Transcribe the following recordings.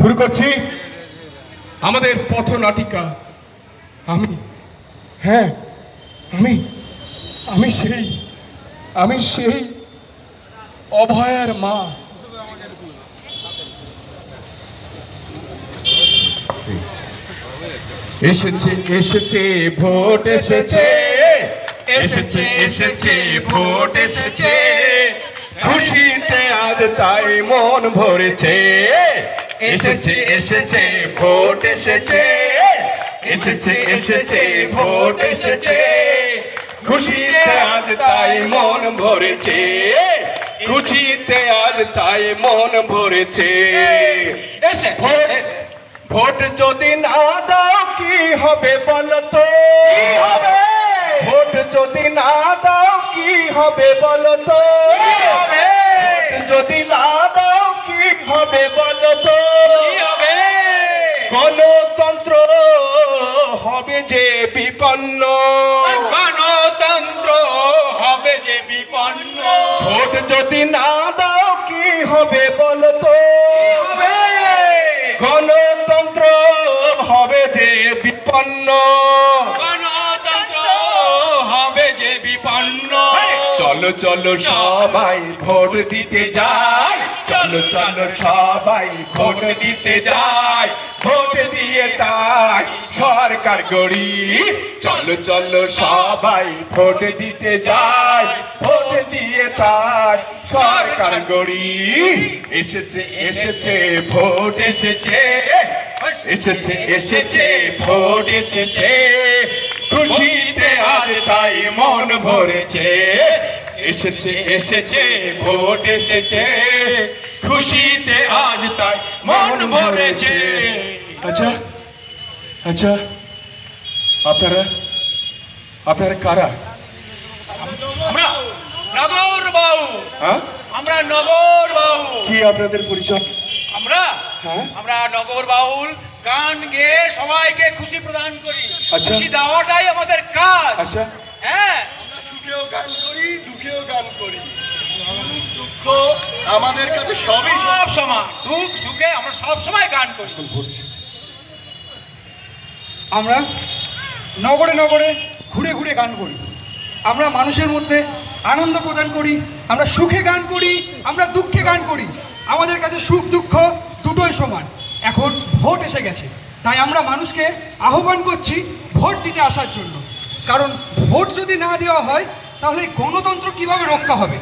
শুরু করছি আমাদের পথনাটিকা। আমি, হ্যাঁ আমি আমি সেই আমি সেই অভয়ার মা। এসেছে এসেছে ভোট এসেছে, এসেছে এসেছে ভোট এসেছে, খুশিতে আজ তাই মন ভরেছে। এসেছে এসেছে ভোট এসেছে, এসেছে এসেছে ভোট এসেছে, খুশিতে আজ তাই মন ভরেছে, খুশিতে আজ তাই মন ভরেছে। এসে ভোট যদি না দাও কি হবে বলো তো? কি হবে? ভোট যদি না দাও কি হবে বলো তো? কি হবে? যদি না দাও কি হবে বলো তো? কি হবে? গণতন্ত্র হবে যে বিপন্ন, গণতন্ত্র হবে যে বিপন্ন। ভোট যদি না দাও কি হবে বলো তো? হবে গণতন্ত্র হবে যে বিপন্ন, গণতন্ত্র হবে যে বিপন্ন। চলো চলো সবাই ভোট দিতে যাই, চলো চলো সবাই ভোট দিতে যাই, ভোট দিয়ে তাই সরকার গড়ি। চলো চলো সবাই ভোট দিতে যাই, ভোট দিয়ে তাই সরকার গড়ি। এসেছে এসেছে ভোট এসেছে, এসেছে এসেছে ভোট এসেছে, খুশিতে আজ তাই মন ভরেছে। এসেছে এসেছে ভোট এসেছে, খুশিতে আজ তাই মন ভরেছে। আচ্ছা আচ্ছা, আপনারা আপনারা কারা? আমরা নগর বাবু। হ্যাঁ, আমরা নগর বাবু। কি আপনাদের পরিচয়? আমরা হ্যাঁ, আমরা নগর বাউল গান গেয়ে সবাইকে খুশি প্রদান করি। আচ্ছা। খুশি দেওয়াটাই আমাদের কাজ। আচ্ছা, হ্যাঁ, সুখেও গান করি, দুঃখেও গান করি। সুখ দুঃখ আমাদের কাছে সবই সব সময় দুঃখ সুখে আমরা সব সময় গান করি। এখন ভোট এসেছে। আমরা নগরে নগরে ঘুরে ঘুরে গান করি। আমরা মানুষের মধ্যে আনন্দ প্রদান করি। আমরা সুখে গান করি, আমরা দুঃখে গান করি। আমাদের কাছে সুখ দুঃখ দুটোই সমান। এখন ভোট এসে গেছে, তাই আমরা মানুষকে আহ্বান করছি ভোট দিতে আসার জন্য। কারণ ভোট যদি না দেওয়া হয় তাহলে গণতন্ত্র কিভাবে রক্ষা হবে?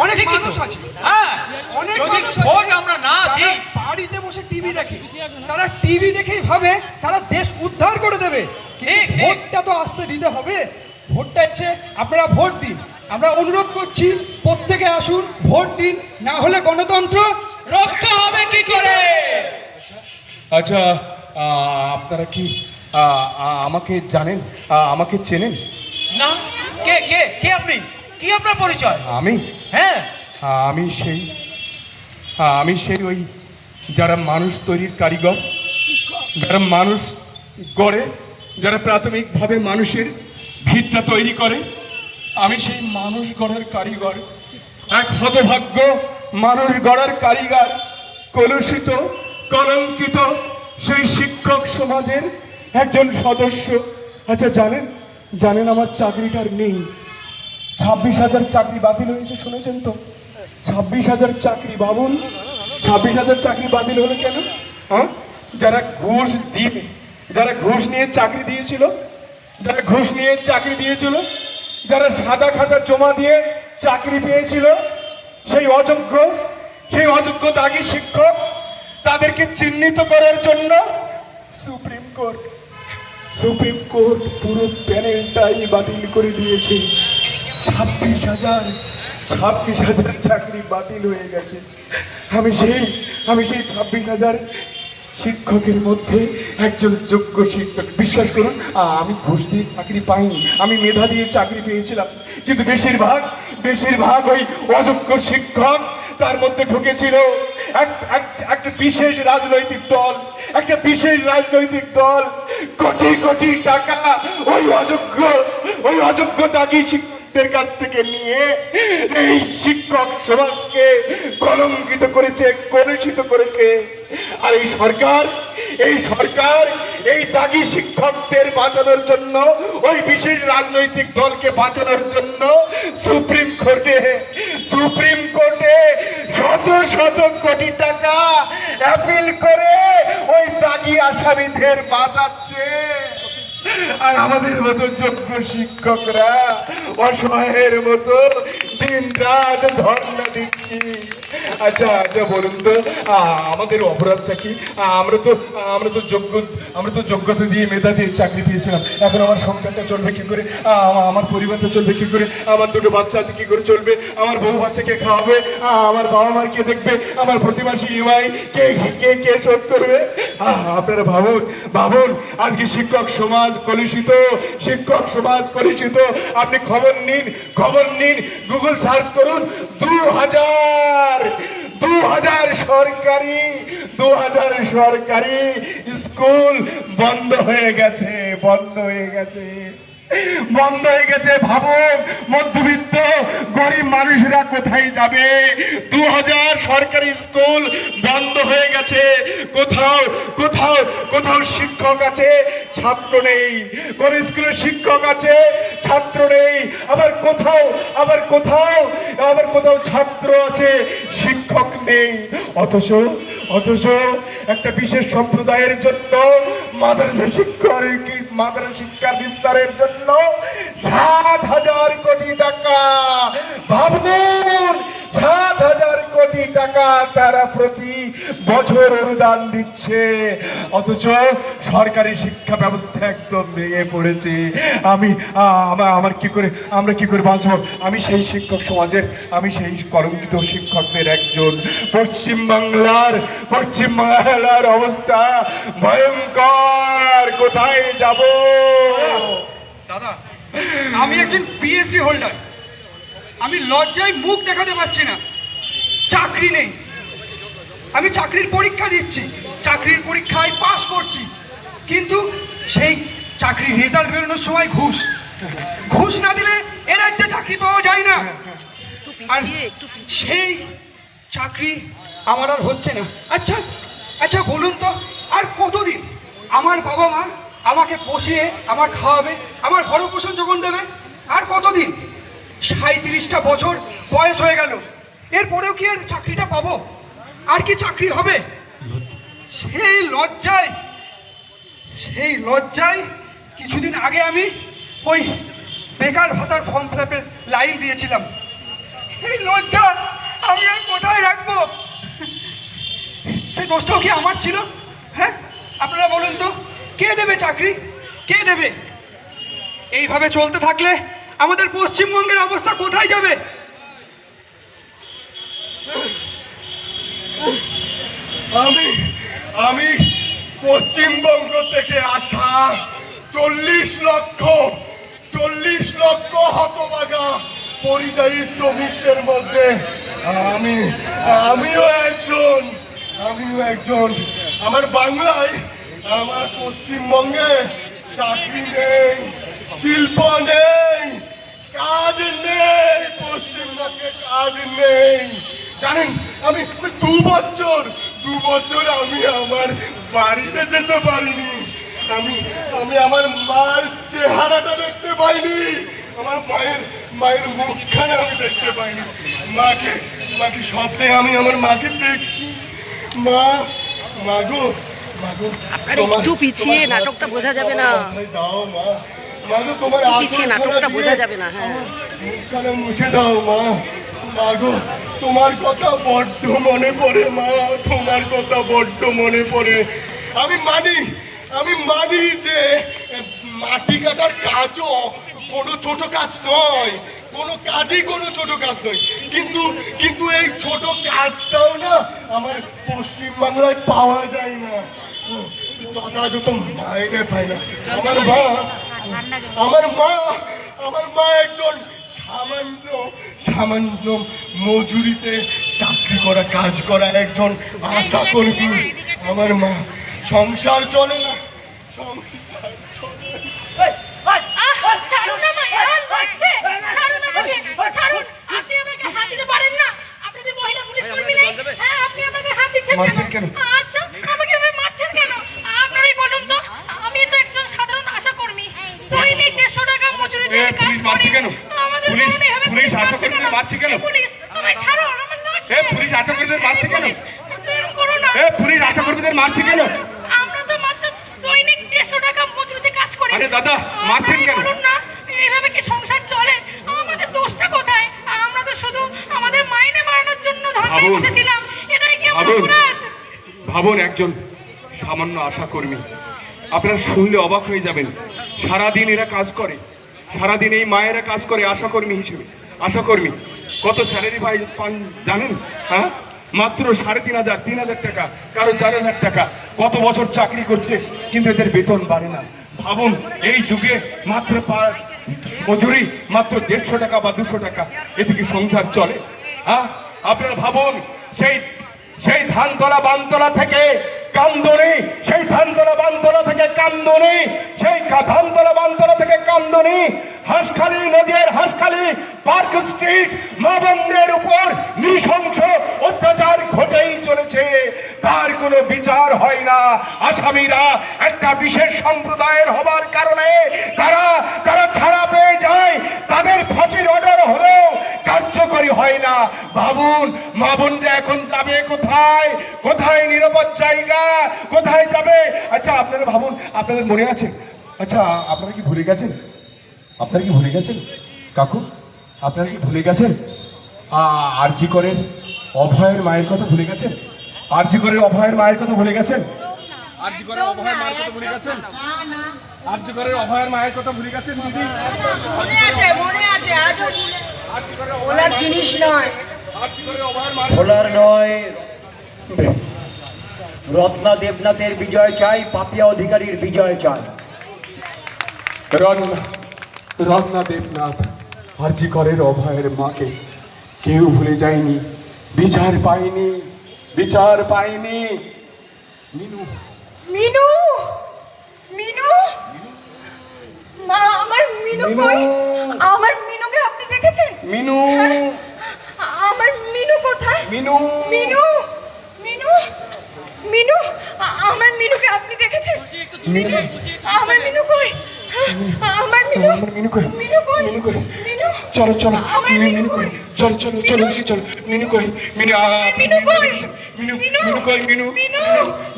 অনেক মানুষ আছে, হ্যাঁ, অনেক যদি মানুষ আছে ভোট আমরা না দিই, তারা বাড়িতে বসে টিভি দেখে, তারা টিভি দেখেই ভাবে তারা দেশ উদ্ধার করে দেবে। কিন্তু ঠিক, ঠিক। ভোটটা তো আসতে দিতে হবে। ভোটটা হচ্ছে, আপনারা ভোট দিন। আমরা অনুরোধ করছি প্রত্যেকে আসুন, ভোট দিন, না হলে গণতন্ত্র রক্ষা হবে কি করে? আচ্ছা, আপনারা কি আমাকে জানেন, আমাকে চেনেন? না, কে কে কে আপনি? কি আপনার পরিচয়? আমি হ্যাঁ, আমি সেই ওই যারা মানুষ তৈরির কারিগর, যারা মানুষ গড়ে, যারা প্রাথমিকভাবে মানুষের ভিতটা তৈরি করে। আমি সেই মানুষ গড়ার কারিগর, এক হতভাগ্য মানুষ গড়ার কারিগর, কলুষিত কলঙ্কিত সেই শিক্ষক সমাজের একজন সদস্য। আচ্ছা, জানেন জানেন আমার চাকরিটার নেই। 26,000 চাকরি বাতিল হয়েছে, শুনেছেন তো? 26,000 চাকরি। বাবুন, 26,000 চাকরি বাতিল হলো কেন? হ্যাঁ, যারা ঘুষ দিয়ে, যারা ঘুষ নিয়ে চাকরি দিয়েছিল, যারা ঘুষ নিয়ে চাকরি দিয়েছিল, যারা সাদা খাতা জমা দিয়ে চাকরি পেয়েছিল, সেই অযোগ্য দাগী শিক্ষক, তাদেরকে চিহ্নিত করার জন্য সুপ্রিম কোর্ট পুরো প্যানেলটাই বাতিল করে দিয়েছে। 26,000 চাকরি বাতিল হয়ে গেছে। আমি সেই 26,000 শিক্ষকের মধ্যে একজন যোগ্য শিক্ষক। বিশ্বাস করুন, আমি ঘুষ দিয়ে চাকরি পাইনি, আমি মেধা দিয়ে চাকরি পেয়েছিলাম। কিন্তু বেশিরভাগ ওই অযোগ্য শিক্ষক, তার মধ্যে ঢুকেছিল একটা বিশেষ রাজনৈতিক দল, কোটি কোটি টাকা ওই অযোগ্য দাগী শিক্ষকদের শিক্ষকদের কাছ থেকে নিয়ে এই শিক্ষক সমাজকে কলঙ্কিত করেছে, কলুষিত করেছে। আর এই সরকার এই দাগী শিক্ষকদের বাঁচানোর জন্য, ওই বিশেষ রাজনৈতিক দলকে বাঁচানোর জন্য সুপ্রিম কোর্টে শত শত কোটি টাকা অ্যাপিল করে ওই দাগী আসামিদের বাঁচাচ্ছে। আর আমাদের মতো যোগ্য শিক্ষকরা অসহায়ের মতো দিন রাত ধর্ণা দিচ্ছি। আচ্ছা বলুন তো, আমাদের অপরাধটা কি? আমরা তো যোগ্যতা দিয়ে, মেধা দিয়ে চাকরি পেয়েছিলাম। এখন আমার সংসারটা চলবে কি করে? আমার পরিবারটা চলবে কি করে? আমার দুটো বাচ্চা আছে, কি করে চলবে? আমার বউ বাচ্চাকে খাওয়াবে? আমার বাবা মার কে দেখবে? আমার প্রতি মাসে ইএমআই কে শোধ করবে? আপনারা ভাবুন আজকে শিক্ষক সমাজ কলুষিত। আপনি খবর নিন, গুগল সার্চ করুন। 2000 সরকারি স্কুল বন্ধ হয়ে গেছে। ভাবুন, মধ্যবিত্ত গরিব মানুষরা কোথায় যাবে? 2000 সরকারি স্কুল বন্ধ হয়ে গেছে। কোথাও শিক্ষক আছে, ছাত্র নেই। কোন স্কুলে শিক্ষক আছে, ছাত্র নেই। আবার কোথাও ছাত্র আছে, শিক্ষক নেই। অথচ একটা বিশেষ সম্প্রদায়ের জন্য মাদ্রাসা শিক্ষার বিস্তারের জন্য 7,000 কোটি টাকা, ভাবুন 7,000 কোটি টাকা তারা প্রতি বছর অনুদান দিচ্ছে। অথচ সরকারি শিক্ষা ব্যবস্থা একদম ভেঙে পড়েছে। আমরা কি করে বাঁচব? আমি সেই শিক্ষক সমাজের, আমি সেই কলঙ্কিত শিক্ষকদের একজন। পশ্চিমবাংলার অবস্থা ভয়ঙ্কর। কোথায় যাব? দাদা, আমি একজন পিএইচডি হোল্ডার। আমি লজ্জায় মুখ দেখাতে পারছি না। চাকরি নেই। আমি চাকরির পরীক্ষা দিচ্ছি, চাকরির পরীক্ষায় পাশ করছি, কিন্তু সেই চাকরির রেজাল্ট বেরোনোর সময় ঘুষ না দিলে এ রাজ্যে চাকরি পাওয়া যায় না। আর সেই চাকরি আমার আর হচ্ছে না। আচ্ছা বলুন তো, আর কতদিন আমার বাবা মা আমাকে বসিয়ে আমার খাওয়াবে, আমার ভরণ পোষণ যোগান দেবে? আর কতদিন? 37টা বছর বয়স হয়ে গেল। এরপরেও কি আর চাকরিটা পাবো? আর কি চাকরি হবে? সেই লজ্জায় কিছুদিন আগে আমি ওই বেকার ভাতার ফর্ম ফিল আপের লাইন দিয়েছিলাম। এই লজ্জা আমি আর কোথায় রাখবো? সেই দোষটাও কি আমার ছিল? হ্যাঁ, আপনারা বলুন তো, কে দেবে চাকরি? কে দেবে? এইভাবে চলতে থাকলে আমাদের পশ্চিমবঙ্গের অবস্থা কোথায় যাবে? আমি পশ্চিমবঙ্গ থেকে আসা 40 লক্ষ হতভাগা পরিযায়ী শ্রমিকদের মধ্যে আমিও একজন। আমার বাংলায়, আমার পশ্চিমবঙ্গে চাকরি নেই, শিল্প নেই, কাজ নেই, পশ্চিমবঙ্গে কাজ নেই। জানেন, আমি 2 বছর আমি আমার বাড়িতে যেতে পারিনি। আমি আমার মার চেহারাটা দেখতে পাইনি। আমার মায়ের মুখখানা আমি দেখতে পাইনি। মাকে স্বপ্নে আমি আমার মাকে দেখি। মাগো আপনারা একটু পিছিয়ে, নাটকটা বোঝা যাবে না। দাও মাগো, তোমার পিছিয়ে নাটকটা বোঝা যাবে না। হ্যাঁ, মুখখানা মুছে দাও মাগো, তোমার কথা বড্ড মনে পড়ে মা, তোমার কথা বড্ড মনে পড়ে। আমি মানি যে মাটি কাটার কাজও কোনো ছোট কাজ নয়, কোনো ছোট কাজ নয়, কিন্তু এই ছোট কাজটাও না আমার পশ্চিমবাংলায় পাওয়া যায় না। যথাযথ মাইনে পায় না। আমার মা একজন সামান্য মজুরিতে চাকরি করা, কাজ করা একজন আশা কর্মী। আমার মা, সংসার চলে না। ছাড়ো না মায়া, লাগছে, ছাড়ো না। আমাকে ছাড়ুন, আপনি আমাকে হাত দিতে পারেন না। আপনি যে মহিলা পুলিশ কর্মী নেই, হ্যাঁ আপনি আমাকে হাত দিচ্ছেন মারছেন কেন? কেন? আচ্ছা, আমাকে এভাবে মারছেন কেন? আপনারাই বলুন তো, আমি তো একজন সাধারণ আশা কর্মী, দৈনিক 150 টাকা মজুরিতে আমি কাজ পুলিশ মারছে করি। কেন? আমাদের পুলিশ মনে এভাবে পুলিশ আশা মারছে কর্মীদের মারছে কেন? পুলিশ, তুমি ছাড়ো, আমার লাগছে। পুলিশ আশা কর্মীদের মারছে কেন? পুলিশ, তুমি এরকম করো না। পুলিশ আশা কর্মীদের মারছে কেন? আমরা তো মাত্র দৈনিক 150 টাকা মজুরিতে কাজ করি। আরে দাদা, মারছেন কেন? বলুন না, এইভাবে কি সংসার চলে? আমাদের দোষটা কোথায়? আমরা তো শুধু আমাদের মাইনে বাড়ানোর জন্য ধর্নায় ভাবুন। বসেছিলাম, এটাই কি আমার ভাবুন। অপরাধ? ভাবুন, একজন সামান্য আশা কর্মী, আপনারা শুনলে অবাক হয়ে যাবেন। সারাদিন এরা কাজ করে, সারাদিন এই মায়েরা কাজ করে আশা কর্মী হিসেবে। আশা কর্মী কত স্যালারি পান জানেন? হ্যাঁ, মাত্র 3,500 3,000 টাকা, কারো 4,000 টাকা। কত বছর চাকরি করছে কিন্তু এদের বেতন বাড়ে না। ভাবুন, এই যুগে মাত্র মজুরি মাত্র 150 টাকা বা 200 টাকা, এদিকে সংসার চলে? হ্যাঁ, আপনারা ভাবুন, সেই ধানতলা বানতলা থেকে কামদুনি, সেই ধানতলা বানতলা থেকে কামদুনি, সেই ধানতলা বানতলা থেকে কামদুনি, হাঁসখালি নদীর হাঁসখালি পার্ক স্ট্রিট মা বোনদের উপর নৃশংস অত্যাচার ঘটেই চলেছে। তার কোনো বিচার হয় না। আসামিরা একটা বিশেষ সম্প্রদায়ের হবার কারণে তারা ছাড়া পেয়ে যায়। তাদের ফাঁসির অর্ডার হলেও কার্যকরী হয় না। ভাবুন, মা বোনরা এখন যাবে কোথায়? কোথায় নিরাপদ জায়গা? কোথায় যাবে? আচ্ছা আপনারা ভাবুন, আপনাদের মনে আছে? আচ্ছা আপনারা কি ভুলে গেছেন? আপনারা কি ভুলে গেছেন কাকু? আপনারা কি ভুলে গেছেন আরজি করের অভয়ের মায়ের কথা ভুলে গেছেন? আরজি করের অভয়ের মায়ের কথা ভুলে গেছেন? আরজি করের অভয়ের মায়ের কথা ভুলে গেছেন? আরজি করের অভয়ের মায়ের কথা ভুলে গেছেন দিদি? মনে আছে আজও আরজি করের বলার জিনিস নয়। আরজি করের অভয়ের মায়ের ভোলার নয়, রত্না দেবনাথের বিজয় চাই, পাপিয়া অধিকারীর বিজয় চাই। রত্না দেবনাথ আরজি করের অভয়ের মাকে কেউ ভুলে যায়নি, বিচার পায়নি, বিচার পায়নি। মিনু, মিনু, মিনু, মা, আমার মিনু মিনু। কই? আমার মিনুকে আপনি দেখেছেন? মিনু, হ্যাঁ, আমার মিনু কোথায়? মিনু, মিনু, মিনু, মিনু, আমার মিনুকে আপনি দেখেছেন? মিনু, আমার মিনু কই? হ্যাঁ, আমার মিনু, আমার মিনু কই? মিনু কই? মিনু কই? মিনু, চলো চলো, আমার মিনু কই? চলো চলো চলো এদিকে চলো। মিনু কই? মিনু, আপনি মিনু মিনু কই? দেখেছেন? মিনু, মিনু, মিনু কই? মিনু, মিনু,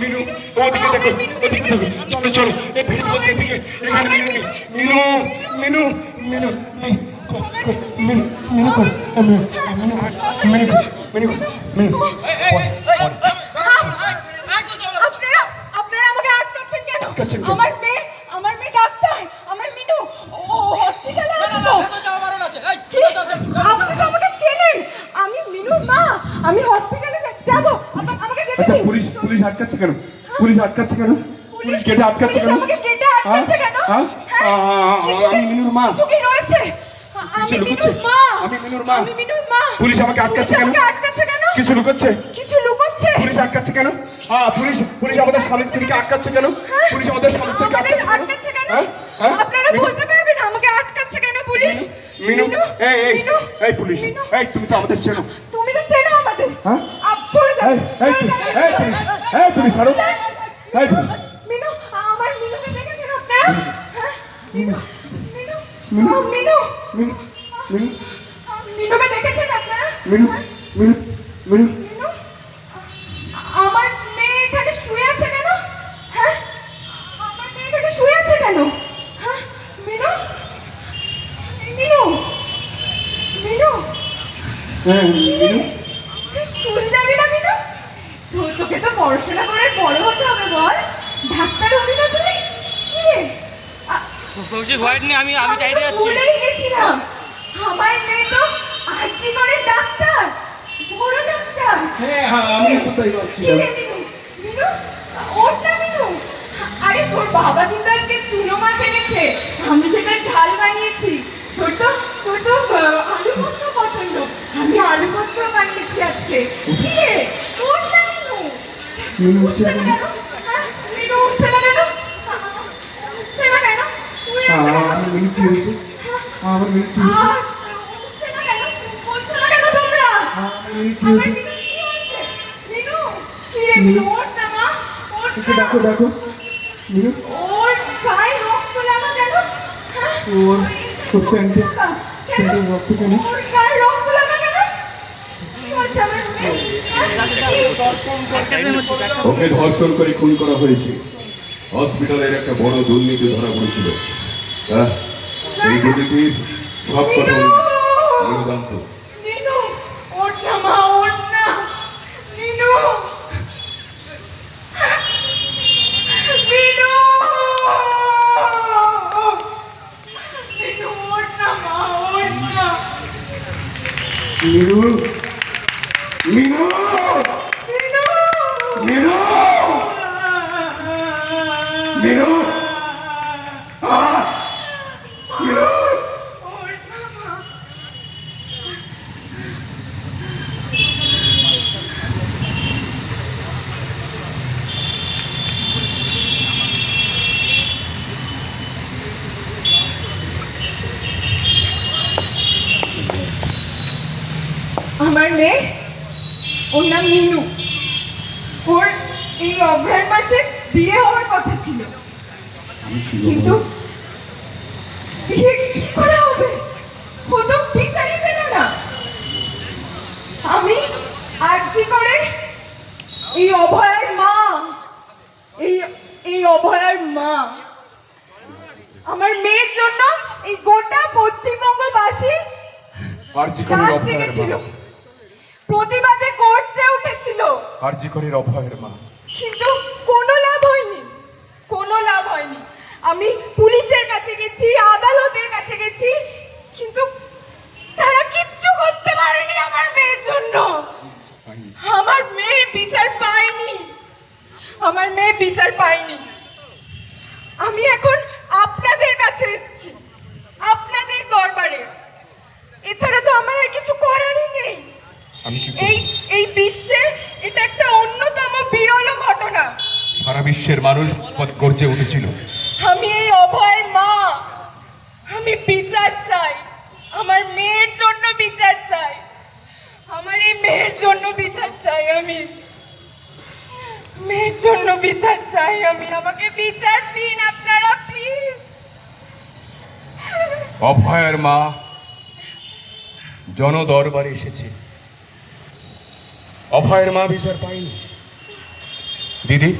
মিনু, ওদিকে দেখো, ওদিকে দেখো। চলো চলো, এই ভিড় মধ্যে থেকে এখানে মিনু নেই। মিনু, মিনু, মিনু, মিনু কই? কই? মিনু, মিনু কই? মিনু, মিনু কই? মিনু কই? মিনু কই? মিনু আপনারা আপনারা আমাকে আটকাচ্ছেন কেন? আটকাচ্ছেন কেন? আমার মেয়ে ডাক্তার, আমার মিনু ও হসপিটালে আছে তো। কি? আপনি তো আমাকে চেনেন, আমি মিনুর মা, আমি হসপিটালে যাব, আমাকে যেতে আচ্ছা দিন। পুলিশ আটকাচ্ছে কেন? পুলিশ আটকাচ্ছে কেন? পুলিশ গেটে আটকাচ্ছে পুলিশ কেন? আমাকে গেটে আটকাচ্ছে কেন? হ্যাঁ? কিছু আমি মিনুর মা। কিছু কি রয়েছে? কিছু আমি লুকোচ্ছে? মিনুর মা, আমি মিনুর মা। আমি মিনুর মা। পুলিশ আমাকে আটকাচ্ছে কেন? পুলিশ আমাকে আটকাচ্ছে কেন? কিছু লুকোচ্ছে? কিছু লুকোচ্ছে? পুলিশ আটকাচ্ছে কেন? পুলিশ আমাদের স্বামী স্ত্রীকে আটকাচ্ছে কেন? পুলিশ আমাদের স্বামী স্ত্রীকে আমাদের আটকাচ্ছে কেন? আটকাচ্ছে কেন? হ্যাঁ? হ্যাঁ? আপনারা মিনু, বলতে পারবেন আমাকে আটকাচ্ছে কেন পুলিশ? মিনু, এই মিনু, এই পুলিশ, মিনু। এই তুমি তো আমাদের চেনো। তুমি তো চেনো আমাদের। হ্যাঁ? সরে যাও। এই পুলিশ ছাড়ো। এই পুলিশ, মিনু, আমার মিনুকে দেখেছেন আপনারা? হ্যাঁ? মিনু, মিনু, মিনু, মিনু, মিনু, মিনুকে দেখেছেন আপনারা? মিনু, মিনু, মিনু। মিনু, আমার মেয়ে এখানে শুয়ে আছে কেন? হ্যাঁ? আমার মেয়ে এখানে শুয়ে আছে কেন? হ্যাঁ? মিনু, মিনু, মিনু, হ্যাঁ, মিনু। তুই স্কুল যাবি না মিনু? তোকে তো পড়াশোনা করে বড় হতে হবে বল। ডাক্তার হবি না তুই? কি রে? আমি চাইতে যাচ্ছি। ভুলেই গেছিলাম, আমার মেয়ে তো আরজি করে ডাক্তার, বড় ডাক্তার। হ্যাঁ, আমি তো তাই কি ভাবছিলাম। রে মিনু? মিনু, ওর না মিনু? আরে তোর বাবা কিন্তু আজকে চুনো মাছ এনেছে, আমি সেটা ঝাল বানিয়েছি। তোর তো আলু পোস্ত পছন্দ, আমি আলু পোস্ত বানিয়েছি আজকে। কি রে? তোর না মিনু? মিনু উঠছে না কেন? হ্যাঁ? মিনু উঠছে না কেন? উঠছে না কেন? শুয়ে আছে কেন? আমার মিনু কি হয়েছে? আমার মিনু কি হয়েছে? উঠছে আমার মিনু কি হয়েছে? মিনু, কি রে মিনু? ওঠ না মা, ওঠ না। দেখো দেখো মিনু, ওর গায়ে রক্ত লাগা কেন? হ্যাঁ? ওর প্যান্টে কেন? রক্ত কেন? ওর গায়ে রক্ত লাগা কেন? কি হয়েছে আমার মেয়ে? ওকে ধর্ষণ করে খুন করা হয়েছে। হসপিটালের একটা বড় দুর্নীতি ধরা পড়েছিল। এই দুর্নীতির সব কথা আমি জানতো। মিনু, ওঠ না মা, ওঠ না। মিনু, মিনু, মিনু, ওঠ না মা, ওঠ না। মিনু, মিনু, মিনু, মিনু, মিনু, মিনু। ওঠ না মা। আমার মেয়ে, ওর নাম মিনু। ওর এই অগ্রহায়ণ মাসে বিয়ে হওয়ার কথা ছিল, কিন্তু বিয়ে কি করে হবে? ও তো বিচারই পেল না। আমি আরজি করে এই অভয়ার মা, এই অভয়ার মা আমার মেয়ের জন্য এই গোটা পশ্চিমবঙ্গবাসী আরজিকরের রাত অভয়ের জেগেছিল, মা, প্রতিবাদে গর্জে উঠেছিল, আরজিকরের অভয়ের মা। কিন্তু কোনো লাভ হয়নি, কোনো লাভ হয়নি। আমি পুলিশের কাছে গেছি, আদালতের কাছে গেছি, কিন্তু তারা কিচ্ছু করতে পারেনি আমার মেয়ের জন্য। আমার মেয়ে বিচার পায়নি, আমার মেয়ে বিচার পায়নি। আমি এখন আপনাদের কাছে এসেছি, আপনাদের দরবারে। এছাড়া তো আমার আর কিছু করারই নেই। আমি কি করব? এই বিশ্বে এটা একটা অন্যতম বিরল ঘটনা। সারা বিশ্বের মানুষ গর্জে উঠেছিল। আমি এই অভয়ের মা, আমি বিচার চাই, আমার মেয়ের জন্য বিচার চাই, আমার এই মেয়ের জন্য বিচার চাই, আমি মেয়ের জন্য বিচার চাই। আমাকে বিচার দিন আপনারা, প্লিজ। অভয়ের মা জনদরবারে এসেছে, অভয়ের মা বিচার পায়নি। দিদি,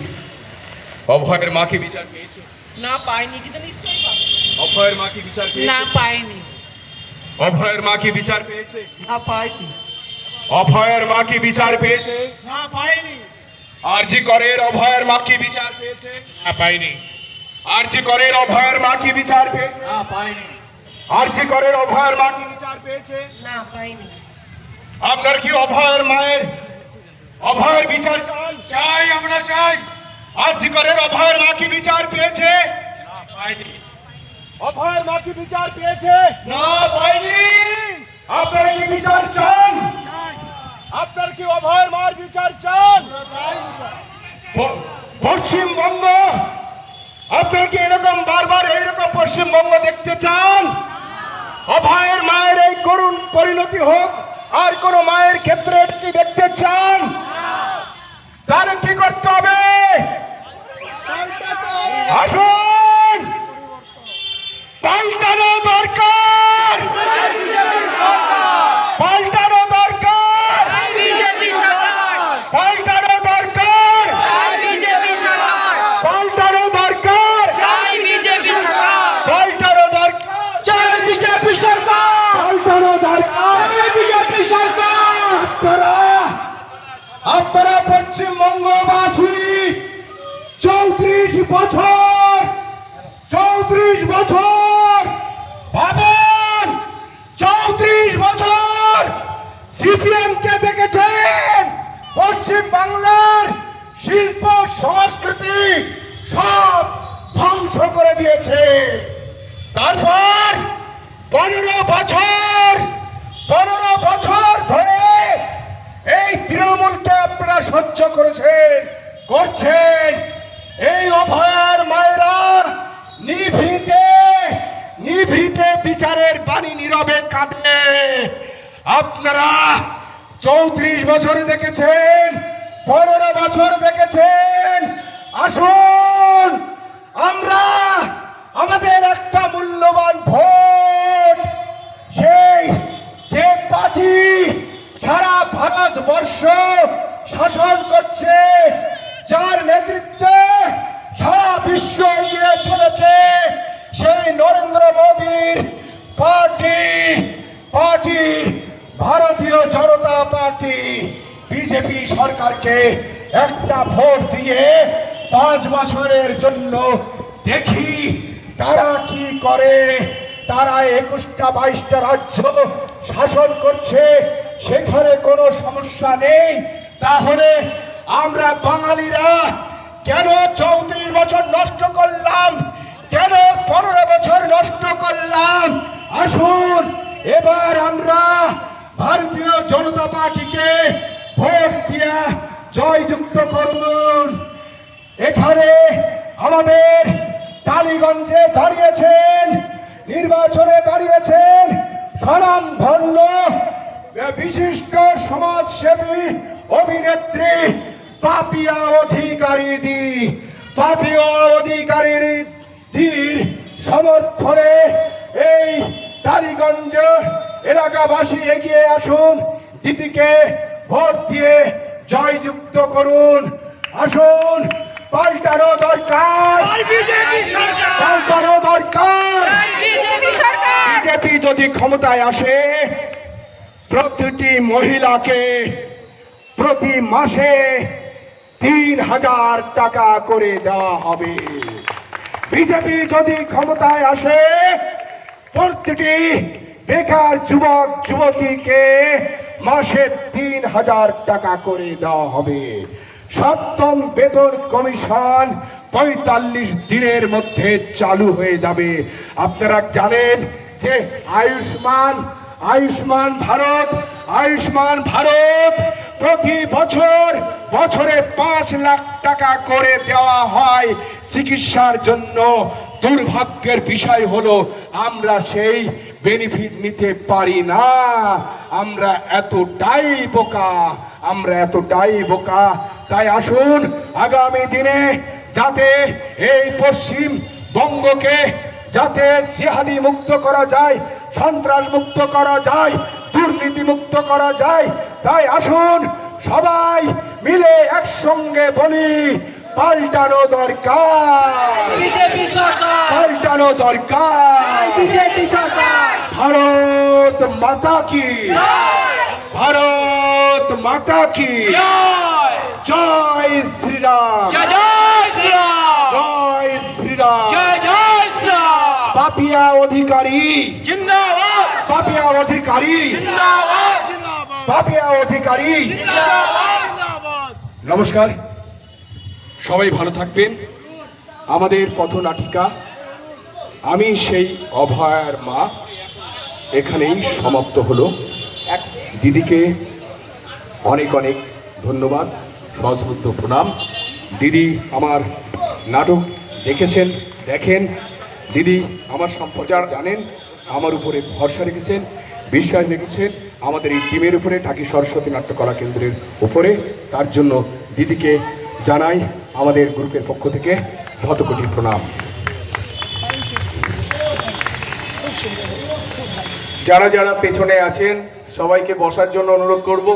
অভয়ের মা কি বিচার পেয়েছে? না পাইনি, কিন্তু নিশ্চয়ই পাবে। অভয়ের মা কি বিচার পেয়েছে? না পাইনি, অভয়ের মা কি বিচার পেয়েছে? না পাইনি, অভয়ের মা কি বিচার পেয়েছে? না পাইনি, আরজিকরের অভয়ের মা কি বিচার পেয়েছে? না পাইনি, আরজিকরের অভয়ের মা কি বিচার পেয়েছে? না পাইনি, আরজিকরের অভয়ের মা কি বিচার পেয়েছে? না পাইনি। আপনার কি অভয়ের মায়ের অভয়ের বিচার চান? চাই, আমরা চাই। আরজিকরের অভয়ের মা কি বিচার পেয়েছে? না পাইনি, অভয়ের মা কি বিচার পেয়েছে? না পাইনি। আপনারা কি বিচার চান? আপনার কি অভয়ের মার বিচার চান? পশ্চিমবঙ্গ, আপনারা কি এরকম বারবার এইরকম পশ্চিমবঙ্গ দেখতে চান? অভয়ের মায়ের এই করুণ পরিণতি হোক আর কোন মায়ের ক্ষেত্রে কি দেখতে চান? তাহলে কি করতে হবে? আসুন, পাল্টানো দরকার, পাল্টানো দরকার, বিজেপি সরকার, পাল্টানো দরকার, বিজেপি সরকার, পাল্টানো দরকার, জয় বিজেপি সরকার, পাল্টানো দরকার, জয় বিজেপি সরকার, পাল্টানো দরকার, বিজেপি সরকার। আপনারা পশ্চিমবঙ্গবাসী 34 বছর ভাবুন, 34 বছর সিপিএম কে দেখেছেন পশ্চিম বাংলার শিল্প সংস্কৃতি সব ধ্বংস করে দিয়েছে। তারপর 15 বছর ধরে এই তৃণমূলকে আপনারা সহ্য করছেন। এই অভয়ার মায়েরা নিভৃতে বিচারের বাণী নীরবে কাঁদে। আপনারা 34 বছর দেখেছেন, 15 বছর দেখেছেন। আসুন আমরা আমাদের একটা মূল্যবান ভোট, সেই যে পার্টি সারা ভারতবর্ষ শাসন করছে, যার নেতৃত্বে সারা বিশ্ব এগিয়ে চলেছে, সেই নরেন্দ্র মোদীর পার্টি ভারতীয় জনতা পার্টি বিজেপি সরকারকে একটা ভোট দিয়ে 5 বছরের জন্য দেখি তারা কি করে। তারা 21টা 22টা রাজ্য শাসন করছে, সেখানে কোনো সমস্যা নেই। তাহলে আমরা বাঙালিরা কেন 34 বছর নষ্ট করলাম, কেন 15 বছর নষ্ট করলাম? আসুন এবার আমরা ভারতীয় জনতা পার্টিকে ভোট দিয়ে জয়যুক্ত করুন। এখানে আমাদের টালিগঞ্জে দাঁড়িয়েছেন, নির্বাচনে দাঁড়িয়েছেন স্বনামধন্য বিশিষ্ট সমাজসেবী অভিনেত্রী পাপিয়া অধিকারীর সমর্থনে এই টালিগঞ্জ এলাকাবাসী এগিয়ে আসুন, দিদিকে ভোট দিয়ে জয়যুক্ত করুন। আসুন, পাল্টানো দরকার, পাল্টানো দরকার। বিজেপি যদি ক্ষমতায় আসে, প্রতিটি মহিলাকে প্রতি মাসে 3000 টাকা করে দেওয়া হবে। বিজেপি যদি ক্ষমতায় আসে, প্রতিটি বেকার যুবক যুবতীকে মাসে 3000 টাকা করে দেওয়া হবে। 7ম বেতন কমিশন 45 দিনের মধ্যে চালু হয়ে যাবে। আপনারা জানেন যে আয়ুষ্মান ভারত প্রতি বছরে 5 লাখ টাকা করে দেওয়া হয় চিকিৎসার জন্য। দুর্ভাগ্যের বিষয় হলো আমরা সেই বেনিফিট নিতে পারি না। আমরা এতটাই বোকা। তাই আসুন আগামী দিনে যাতে এই পশ্চিমবঙ্গকে যাতে জিহাদি মুক্ত করা যায়, সন্ত্রাস মুক্ত করা যায়, দুর্নীতি মুক্ত করা যায়, তাই আসুন সবাই মিলে একসঙ্গে বলি পাল্টানো দরকার, পাল্টানো দরকার। ভারত মাতা কি, ভারত মাতা কি জয় শ্রীরাম, জয় শ্রীরাম। পাপিয়া অধিকারী জিন্দাবাদ, পাপিয়া অধিকারী জিন্দাবাদ, পাপিয়া অধিকারী জিন্দাবাদ। নমস্কার, সবাই ভালো থাকবেন। আমাদের পথনাটিকা আমি সেই অভয়ার মা এখানেই সমাপ্ত হলো। এক দিদিকে অনেক অনেক ধন্যবাদ, সশ্রদ্ধ প্রণাম। দিদি আমার নাটক দেখেন। দিদি আমার সম্প্রচার জানেন, আমার উপরে ভরসা রেখেছেন, বিশ্বাস রেখেছেন আমাদের এই টিমের উপরে, টাকি সরস্বতী নাট্যকলা কেন্দ্রের উপরে। তার জন্য দিদিকে জানাই আমাদের গ্রুপের পক্ষ থেকে শতকোটি প্রণাম। যারা পেছনে আছেন সবাইকে বসার জন্য অনুরোধ করব।